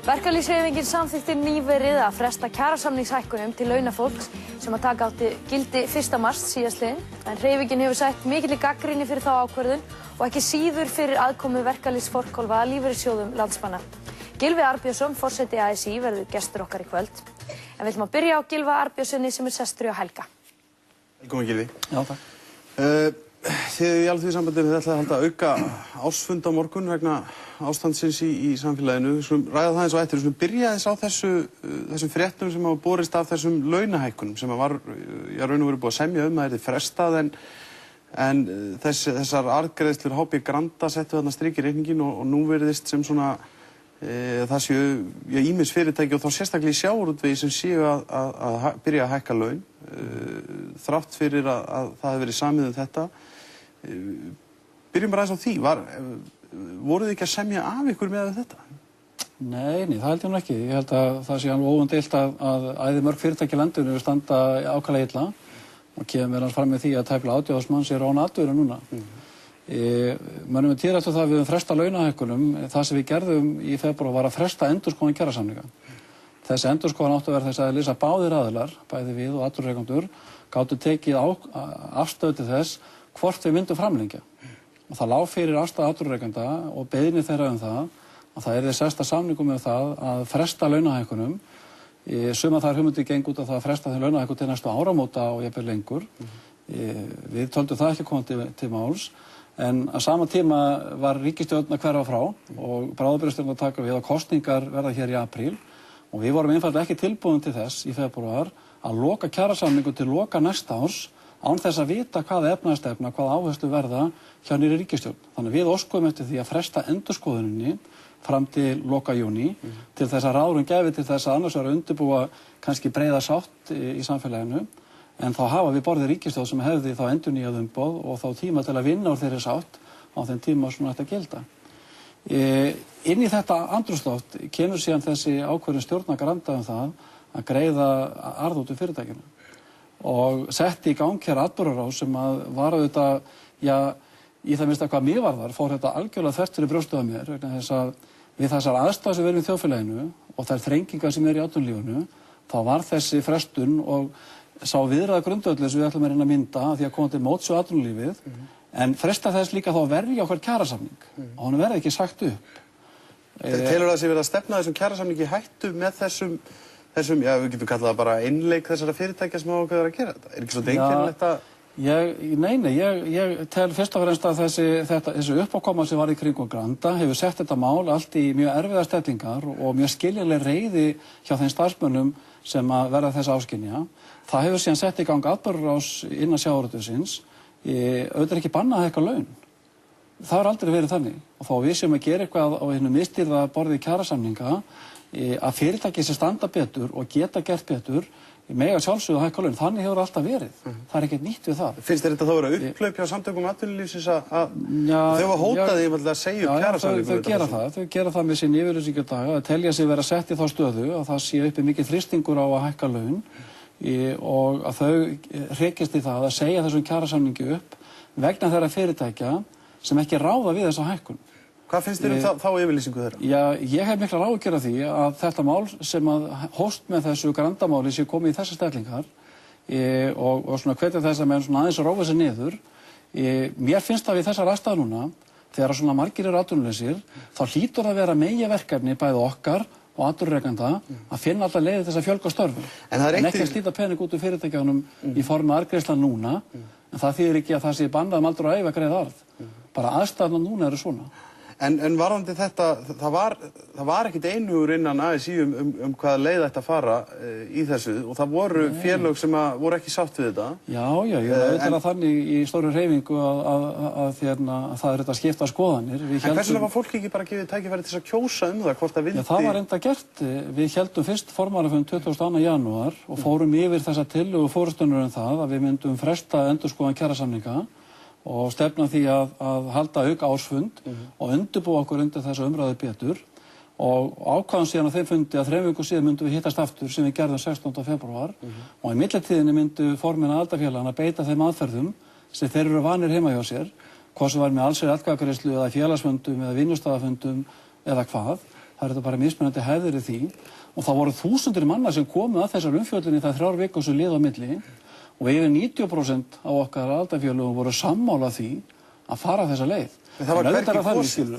Verkalýðshreyfingin samþykkti nýverið að fresta kjarasamningshækkunum til launafólks sem að taka átti gildi 1. mars síðastliðinn. En hreyfingin hefur sætt mikilli gagnrýni fyrir þá ákvörðun og ekki síður fyrir aðkomu verkalýðsforkólfa að lífeyrissjóðum landsmanna. Gylfi Arnbjörnsson, forseti ASÍ, verður gestur okkar í kvöld. En við ætlum að byrja á Gylfa Arnbjörnsssyni sem er sestur hjá Helga. Velkomin Gylfi. Já, takk. Þið í Alþýðusambandinu ætlið að halda auka ársfund á morgun vegna ástandsins í samfélaginu. Við skulum ræða það eins og eftir. Við skulum byrja þess á þessum fréttum sem hafa borist af þessum launahækkunum sem var raun og veru búið að semja um að þetta frestað en þessar arðgreiðslur HB Granda settu þarna strik í reikninginn og nú virðist sem svona það séu ýmis fyrirtæki og þá sérstaklega í sjávarútvegi sem séu að byrja að hækka laun þrátt fyrir að það hefur verið samið um þetta. Byrjum bara aðeins á því. Voruð þið ekki að semja af ykkur með þetta? Nei, það held ég nú ekki. Ég held að það sé alveg óumdeilt að æði mörg fyrirtæki í landinu standa ákaflega illa og kemur meðal annars fram með því að tæplega 80.000 manns eru án atvinnu núna. Mönnum er tíðrætt það við höfum frestað launahækkunum. Það sem við gerðum í febrúar var að fresta endurskoðun kjarasamninga. Þessi endurskoðun átti að vera þess eðlis að báðir aðilar, bæði við og atvinnurekendur, gátu tekið afstöðu til þess hvort við myndum framlengja. Og það lá fyrir afstöðu atvinnurekenda og beiðni þeirra um það yrði sesta samningum með það að fresta launahækkunum. Suma þær hugmyndir gengu út á það að fresta þeim launahækkun til næstu áramóta og jafnvel lengur. Við töldum það ekki koma til máls. En á sama tíma var ríkisstjórn að hverfa frá og bráðabirgðastjórn að taka við og kosningar verða hér í apríl. Og við vorum einfaldlega ekki tilbúin til þess í febrúar að loka kjarasamningu til loka næsta árs án þess að vita hvaða efnahagsstefna, hvaða áherslu verða hjá nýrri ríkisstjórn. Þannig við óskuðum eftir því að fresta endurskoðuninni fram til loka júní til þess að ráðrúm gæfi til þess að annars vera að undirbúa kannski breiða sátt í samfélaginu. En þá hafa við borðið ríkisstjórn sem hefði þá endurnýjað umboð og þá tíma til að vinna úr þeirri sátt á þeim tíma sem þetta gilda. Inn í þetta andrúmsloft kemur síðan þessi ákvörðun stjórnar Granda um það að greiða arð út úr fyrirtækinu og setti í gang hér atburðarás sem var auðvitað, í það minnsta hvað mér varðar, fór þetta algjörlega þvert fyrir brjóstið á mér vegna þess að við þessar aðstæður sem við erum í þjóðfélaginu og þær þrengingar sem eru í atvinnulífinu, þá var þessi frestun og sá viðræða grundvöllur sem við ætlum að reyna að mynda því að koma til móts við atvinnulífið en fresta þess líka þá að verja okkar kjarasamning og hann verði ekki sagt upp. Telur það sé verið að stefna þessum kjarasamningi hættu með þessum, við getum kallað það bara innleik þessara fyrirtækja sem hafa ákveður að gera þetta? Ekki svo einkennilegt að... Nei, ég tel fyrst og fremst að þessi uppákoma sem var í kringum Granda hefur sett þetta mál allt í mjög erfiðar stellingar og mjög skiljanleg reiði hjá þeim starfsmönnum sem að verða þess áskynja. Það hefur síðan sett í gang atburðarás innan sjávarútvegsins. Auðvitað ekki bannað að hækka laun. Það har aldrei verið þannig. Og þá við sem að gera eitthvað á hinu mistýrða borði kjarasamninga að fyrirtæki sem standa betur og geta gert betur mega sjálfsögðu að hækka laun. Þannig hefur alltaf verið. Það er ekkert nýtt við það. Finnst þér þetta þá vera upphlaup hjá samtökum atvinnulífsins að þau var hótaði að segja upp kjarasamningum? Þau gera það með sín yfirlýsingardaga að telja sig vera sett í þá stöðu að það sé uppi mikið þrýstingur á að hækka laun og að þau hrekist í það að segja þessum kjarasamningi upp vegna þeirra fyrirtækja sem ekki ráða við þessa hækkun. Hvað finnst þér þá yfirlýsingu þeirra? Ég hef miklar áhyggjur af því að þetta mál sem að hóst með þessu Grandamáli sé komið í þessar stellingar og svona hvetja þess að menn svona aðeins róa sig niður. Mér finnst það við þessar aðstæður núna, þegar svona margir eru atvinnulausir, þá hlýtur að vera meginverkefni bæði okkar og atvinnurekenda að finna alltaf leiðir til þess að fjölga störfum. En ekki að slíta pening út úr fyrirtækjunum í formi arðgreiðslna núna, en það þýðir ekki að það sé bannað aldur og ævi að greiða arð. Bara aðstæðurnar núna eru svona. En varðandi þetta, það var ekkert einhugur innan ASÍ hvaða leið ætti að fara í þessu og það voru félög sem voru ekki sátt við þetta. Ég auðvitað þannig í stóru hreyfingu að það er þetta að skipta skoðanir. En hvers vegna var fólk ekki bara gefið tækifæri til að kjósa það hvort það vildi? Það var enda gert. Við héldum fyrst formannafund 22. janúar og fórum yfir þessa tillögu forystunnar það að við myndum fresta endurskoðun kjarasamninga og stefna því að halda auka ársfund og undirbúa okkur undir þessa umræðu betur og ákváðum síðan á þeim fundi að 3 vikum síðan myndum við hittast aftur sem við gerðum 16. febrúar og í millitíðinni myndu formenn aðildarfélaganna beita þeim aðferðum sem þeir eru vanir heima hjá sér, hvað sem var með allsherjar atkvæðagreiðslu eða félagsfundum eða vinnustafafundum eða hvað Það þetta bara mismunandi hefðir í því og það voru þúsundir manna sem komu að þessar umfjöllunni það 3 vikur sem liðu á milli og yfir 90% af okkar aðildarfélögum voru sammála því að fara þessa leið. En það var hvergi kosið.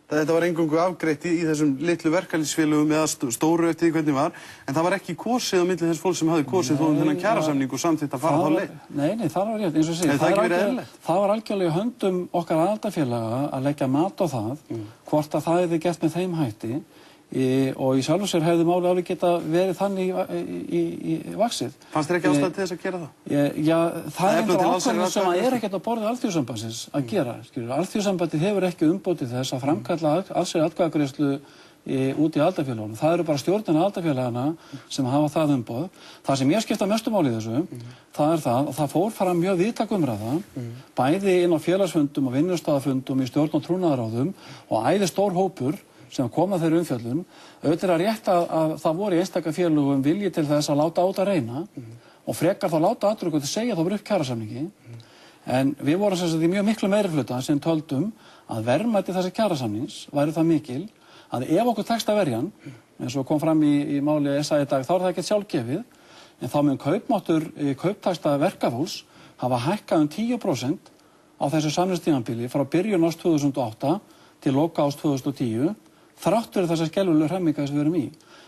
Þetta var eingöngu afgreitt í þessum litlu verkalýðsfélögum eða stóru eftir því hvernig var, en það var ekki kosið á milli þess fólk sem hafði kosið þó þennan kjarasamning og samþykkt að fara þá leið. Nei, það var rétt, eins og segja. Það var algjörlega í höndum okkar aðildarfélaga að leggja mat á það, hvort að það hefði gert með þeim hætti og í sjálfu sér hefði málið alveg geta verið þannig í vaxið. Fannst þér ekki ástæða til þess að gera það? Já, það er ákvörðun sem ekkert á borði Alþýðusambandsins að gera. Alþýðusambandið hefur ekki umboð til þess að framkalla allsherjar-atkvæðagreiðslu út í aðildarfélögunum. Það eru bara stjórnir aðildarfélagana sem hafa það umboð. Það sem ég skipta mestu máli í þessu, það er það að það fór fram mjög víðtæk umræða, bæði inn á félagsfundum og vinnustafafundum í stjórn- og trúnaðarráðum og æði stór hópur sem koma þeirri umfjöllun. Auðvitað er rétt að það voru í einstaka félögum vilji til þess að láta á þetta reyna og frekar þá láta aðröku til að segja þá bara upp kjarasamningi. En við vorum sem sagt í mjög miklu meirihluta sem töldum að verðmæti þessi kjarasamnings væri það mikil að ef okkur tekst að verja hann, eins og kom fram í máli SA í dag, þá er það ekkert sjálfgefið, en þá mun kaupmáttur kauptaksta verkafólks hafa hækkað 10% á þessu samningstímabili frá byrjun árs 2008 til loka árs 2010. Þrátt fyrir þessar skelfilegu hremmingar sem við erum í.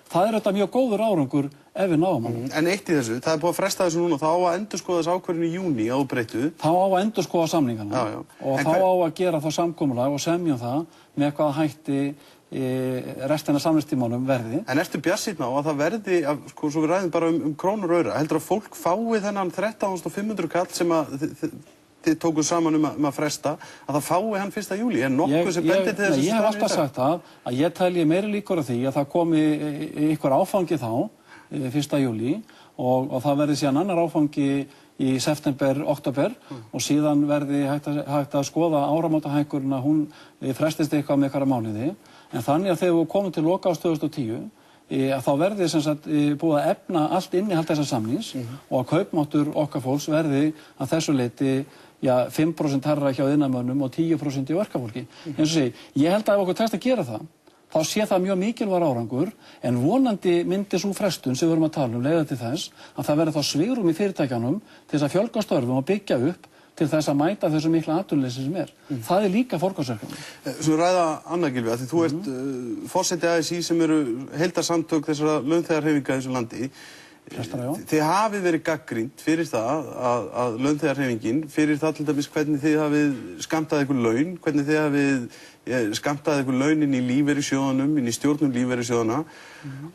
Það er þetta mjög góður árangur ef við náum hann. En eitt í þessu, það er búið að fresta þessu núna, þá á að endurskoða þessu ákvörðun í júní að óbreyttu. Þá á að endurskoða samningana og þá á að gera þá samkomulag og semja það með hvaða hætti restina af samningstímanum verði. En ertu bjartsýnn á að það verði, sko, svo við ræðum bara krónur og aura, heldur að fólk fái þennan 13.500 kall sem að þið tókuð saman að fresta, að það fái hann 1. júlí? Er nokkuð sem bendir til þess að ég hef alltaf sagt að ég telji meiri líkur að því að það komi ykkur áfangi þá 1. júlí og það verði síðan annar áfangi í september, október og síðan verði hægt að skoða áramótahækkurinn að hún frestist eitthvað með hverja mánuði. En þannig að þegar við komum til loka árs 2010 þá verði sem sagt búið að efna allt innihald þessa samnings og að kaupmáttur okkar fólks verði að þessu leyti 5% herra hjá iðnaðarmönnum og 10% í verkafólki. Eins og segi, ég held að ef okkur tekst að gera það, þá sé það mjög mikilvægur árangur, en vonandi myndi sú frestun sem við erum að tala leiða til þess að það verði þá svigrúm í fyrirtækjanum til þess að fjölga störfum og byggja upp til þess að mæta þessu mikla atvinnuleysi sem er. Það er líka forgangsverkefni. Svo ræða Anna Gylfi, því þú ert forseti ASÍ sem eru heildarsamtök þessara launþegahreyfinga í þessu landi. Þið hafið verið gagnrýnd fyrir það að launþegahreyfingin, fyrir það til dæmis hvernig þið hafið skammtað ykkur laun, hvernig þið hafið skammtað ykkur laun inn í lífeyrissjóðunum, inn í stjórnum lífeyrissjóðuna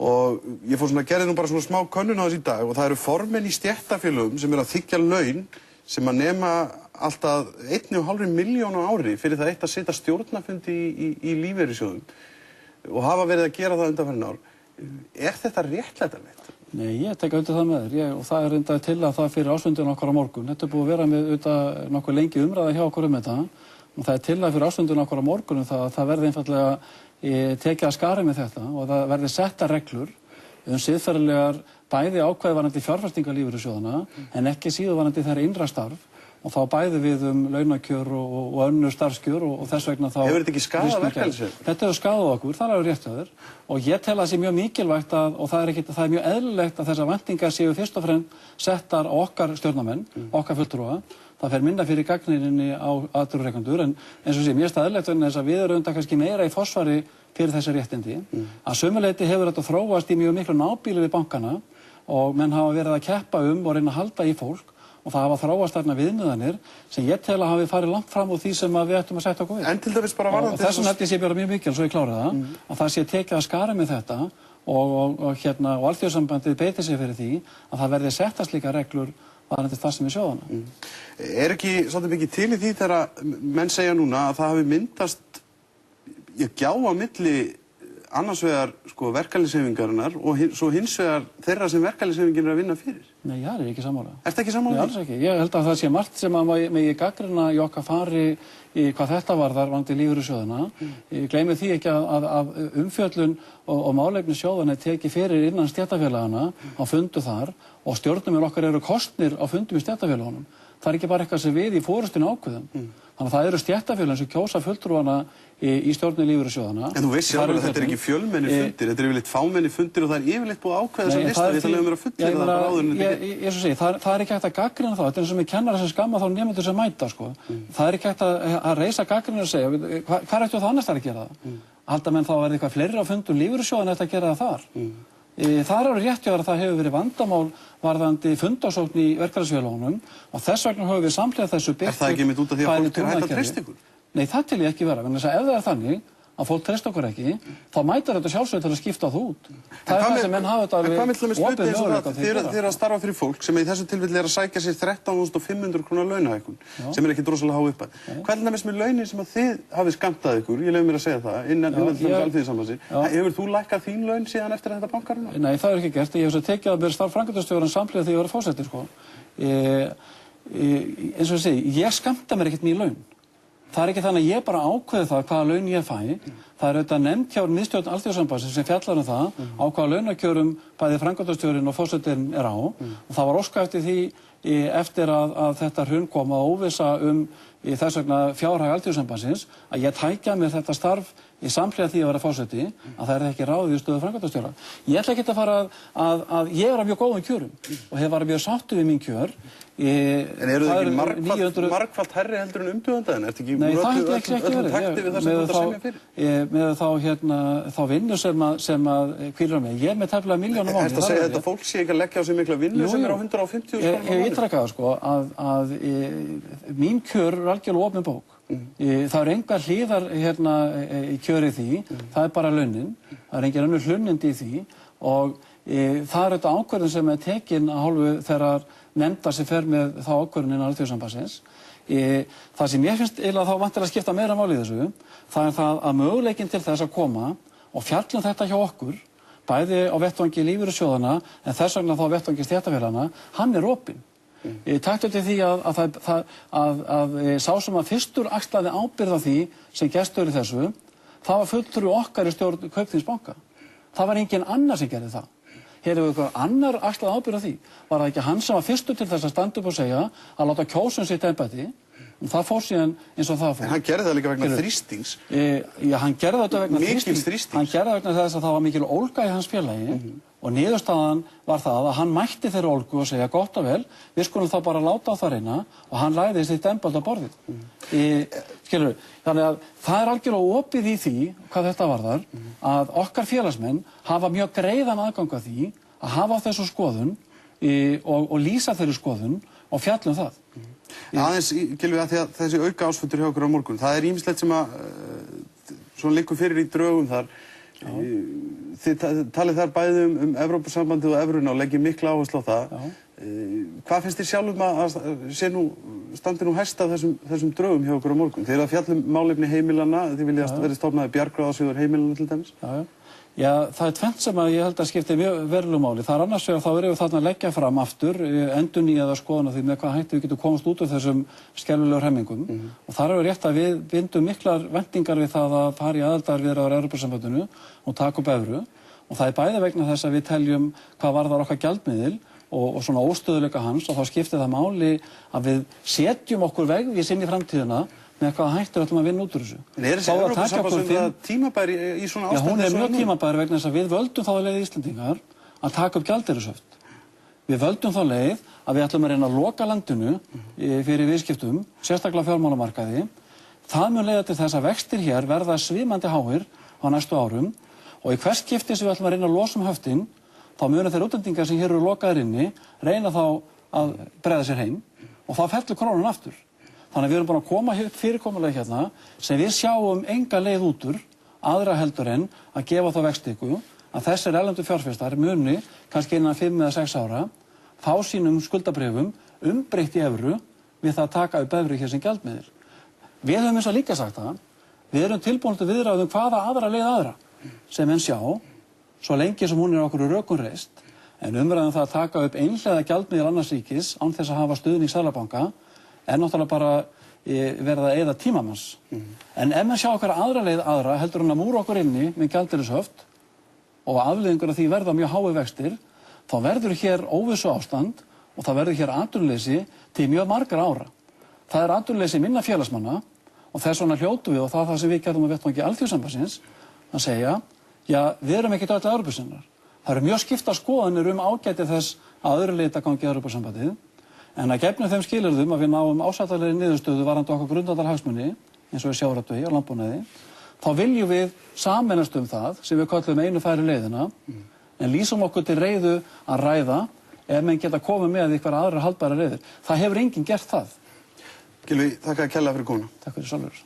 og ég fór gerði nú bara svona smá könnun á þessu í dag og það eru formenn í stéttarfélögum sem eru að þiggja laun sem að nema alltaf 1,5 milljón á ári fyrir það eitt að setja stjórnarfundi í lífeyrissjóðum og hafa verið að gera það undanfarin ár. Er þetta réttlætanlegt? Nei, ég tek undir það með þér og það er reyndar til að það fyrir ásfundin okkar á morgun. Þetta er búið að vera með nokkuð lengi umræða hjá okkur þetta og það er til að fyrir ásfundin okkar á morgun það verði einfallega tekið að skari með þetta og það verði setta reglur siðferðilegar bæði ákvæði varðandi fjárfestingar lífeyrissjóðanna en ekki síður varðandi þeirra innra starf og þá bæði við launakjör og önnur starfskjör og þess vegna þá... Hefur þetta ekki skaðað verkalýðsfélög? Þetta hefur skaðað okkur, það er alveg rétt hjá þér og ég tel að það sé mjög mikilvægt og það er mjög eðlilegt að þessar væntingar séu fyrst og fremst settar á okkar stjórnarmenn, okkar fulltrúa. Það fer minna fyrir gagnrýninni á atvinnurekendur en eins og sé, mér finnst það eðlilegt vegna þess að við erum kannski meira í forsvari fyrir þessi réttindi. Að sömu leyti hefur þetta þróast í mjög miklu nábýli við bankana og menn hafa verið að keppa og reyna að halda í fólk og það hafa þróast þarna viðmiðanir sem ég tel að hafi farið langt fram úr því sem við ættum að setja okkur við. En til dæmis bara varðandi og þessum held ég sé bara mjög mikil, svo ég klára það, að það sé tekið að skara með þetta og Alþýðusambandið beiti sig fyrir því að það verði settast líka reglur varðandi starfsemi sjóðanna. Er ekki svolítið mikið til í því þegar menn segja núna að það hafi myndast gjá á milli annars vegar verkalýðshreyfingarinnar og svo hins vegar þeirra sem verkalýðshreyfingin er að vinna fyrir? Nei, ég er ekki sammála. Ertu ekki sammála? Nei, alls ekki. Ég held að það sé margt sem að megi gagnrýna í okkar fari í hvað þetta varðar varðandi lífeyrissjóðana. Ég gleymi því ekki að umfjöllun og málefni sjóðana tekið fyrir innan stéttarfélagana á fundu þar og stjórnumir okkar eru kosnir á fundum í stéttarfélagunum. Það er ekki bara eitthvað sem við í forystinu ákveðum. Þannig að það eru stéttarfélögin sem kjósa fulltrúana í stjórnum lífeyrissjóðanna. En þú veist sjálfur að þetta ekki fjölmenni fundir, þetta yfirleitt fámenni fundir og það yfirleitt búið að ákveða þessa lista, ég ætla að vera fullið það bara áður en þetta ekki. Ég svo segi, það ekki hægt að gagnrýna þá, þetta eins og mér kennarar sem skamma þá nemendur sem mæta, sko. Það ekki hægt að reisa gagnrýni og segja, hvað ættu það annars þar að gera það? Halda menn þá að verði eitthvað fleiri á fundum lífeyrissjóðanna eftir að gera það þar? Það alveg rétt hjá að það hefur verið vandamál varðandi fundasókn í verkalýðsfélögunum og þess vegna höfum við samhliða þessu byggt. Það ekki einmitt út af því að fólk hægt að treysta ykkur? Nei, það til ég ekki vera, vegna þess að ef það þannig að fólk treysta okkur ekki, þá mætir þetta sjálfsögðu til að skipta það út. Það það sem menn hafa þetta alveg opið möguleika til að gera. Þið eru að starfa fyrir fólk sem í þessu tilfelli er að sækja sér 13.500 króna launahækkun, sem er ekki rosalega há upphæð. Hvað er með launin sem að þið hafið skammtað ykkur, ég leyfi mér að segja það, innan til Alþýðusambandsins. Hefur þú lækkað þín laun síðan eftir þetta bankarinnar? Nei, það er ekki gert. Ég hef tekið að mér starf framkvæmdastjóran samhliða því ég var fósetti, sko. Eins og ég segi, ég skammta mér ekkert mín laun. Það er ekki þannig að ég bara ákveði það hvaða laun ég fæ. Það er auðvitað nefnd hjá miðstjórn Alþýðusambandsins sem fjallar um það á hvaða launakjörum bæði framkvæmdastjórinn og forsetinn er á. Og það var óskað eftir því eftir að þetta hrun kom að óvissa þess vegna fjárhag Alþýðusambandsins að ég tækja mér þetta starf í samhliða því að vera forseti að það er ekki ráðið í stöðu framkvæmdastjóra. Ég ætla ekki að fara að ég er á mjög góðum kjörum og hef verið mjög sáttur við mín kjör. En eru þið ekki margfalt hærri heldur en umbjóðandaðin? Ertu ekki öllum takti við það sem þú ert að semja fyrir? Með þá vinnu sem að hvílir á mig. Ég er með tæplega milljónum á mig. Ertu að segja að þetta fólk sé ekki að leggja á sig mikla vinnu sem er á 150.000 krónur á mánuði? Ég ítreka það, sko, að mín kjör er algjörlega opin bók. Það eru engar hliðar í kjöri því, það er bara launin, það er engin önnur hlunnindi í því og það er þetta ákvörðun sem er tekin að hálfu þegar nefndar sem fer með þá ákvörðun innan Alþýðusambandsins. Það sem ég finnst eiginlega þá vantilega að skipta meira máli í þessu, það er það að möguleikinn til þess að koma og fjalla þetta hjá okkur, bæði á vettvangi lífeyrissjóðanna en þess vegna þá á vettvangi stéttarfélaganna, hann er opinn. Takt eftir því að sá sem að fyrstur axlaði ábyrgð á því sem gestur í þessu, það var fulltrúi okkar í stjórn Kaupþings banka. Það var engin annar sem gerði það. Hefur einhver annar axlaði ábyrgð á því? Var það ekki hann sem var fyrstur til þess að standa upp og segja að láta kjósa sitt embætti? Það fór síðan eins og það fór. En hann gerði það líka vegna þrýstings? Já, hann gerði þetta vegna þrýstings. Hann gerði það vegna þess að það var mikil ólga í hans félagi og niðurstaðan var það að hann mætti þeirri ólgu og segja gott og vel, við skulum þá bara láta á það reyna og hann lagði sitt embætti á borðið. Skilurðu, þannig að það er algjörlega opið í því, hvað þetta varðar, að okkar félagsmenn hafa mjög greiðan aðgang að því að hafa á þessu skoðun og lýsa þeirri skoðun og fjalla það. Aðeins, Gylfi, að því að þessi auka ásfundur hjá okkur á morgun, það er ýmislegt sem að svona liggur fyrir í drögum þar. Þið talið þar bæði Evrópusambandið og evruna og leggið mikla áherslu á það. Hvað finnst þér sjálfum að standi nú hæst af þessum drögum hjá okkur á morgun? Þið eru að fjalla málefni heimilanna, þið viljast verið stofnaði bjargráðasjóður heimilanna til dæmis? Já, það er tvennt sem að ég held að skipti mjög verulegu máli. Það er annars vegar þá erum við þarna að leggja fram aftur, endurnýjaða skoðun á því með hvað hætti við getum komast út úr þessum skelfilegu hremmingum. Og þar er rétt að við bindum miklar væntingar við það að fara í aðildarviðræður á Evrópusambandinu og taka upp evru. Og það er bæði vegna þess að við teljum hvað varðar okkar gjaldmiðil og svona óstöðuleika hans og þá skiptir það máli að við setjum okkur vegvís inn í framtíðina með hvaða hættur ætlum að vinna út úr þessu. En er þessi Evrópusambandsumræða tímabær í svona ástandi? Já, hún er mjög tímabær vegna þess að við völdum þá leið Íslendingar að taka upp gjaldeyrishöft. Við völdum þá leið að við ætlum að reyna að loka landinu fyrir viðskiptum, sérstaklega fjármálamarkaði. Það mun leiða til þess að vextir hér verða svimandi háir á næstu árum og í hvers skipti sem við ætlum að reyna að losa höftin, þá munu þeir útlendingar sem hér eru lokaðir inni reyna þá að bregða sér heim og þá fellur krónan aftur. Þannig að við erum búin að koma upp fyrirkomulega hérna sem við sjáum enga leið út úr aðra heldur en að gefa þá vextíku að þessir erlendu fjárfestar muni kannski innan 5 eða 6 ára fá sínum skuldabréfum umbreytt í evru við það að taka upp evru hér sem gjaldmiðil. Við höfum eins og líka sagt það, við erum tilbúin til viðræðum hvaða aðra leið aðra sem menn sjá, svo lengi sem hún er okkur rökum reist, en umræðum það að taka upp einhliða gjaldmiðil annars ríkis án þess að hafa stuðning Seðlabanka er náttúrulega bara verið að eyða tímamanns. En ef maður sjá okkar aðra leið aðra heldur hann að múra okkur inni með gjaldeyrishöft og afleiðingur af því verða mjög hái vextir, þá verður hér óvissu ástand og það verður hér atvinnuleysi til mjög margra ára. Það er atvinnuleysi minna félagsmanna Og þess vegna hljótum við, og það er það sem við gerðum að vettvangi Alþýðusambandsins, að segja, já, við erum ekki öll Evrópusinnar. Það eru mjög skiptar skoðanir ágæti þess að öðru leyti að gangi Evrópusambandið, en að gefnum þeim skilyrðum að við náum ásættanlegri niðurstöðu varðandi okkar grundvallarhagsmuni, eins og í sjávarútvegi og landbúnaði, þá viljum við sameinast það sem við köllum einu færi leiðina, en lýsum okkur til reiðu að ræða ef menn geta komið með eitthvað aðra haldbæra leiðir. Það hefur enginn gert það. Gylfi, þakka kærlega fyrir komuna. Takk fyrir sjálfur.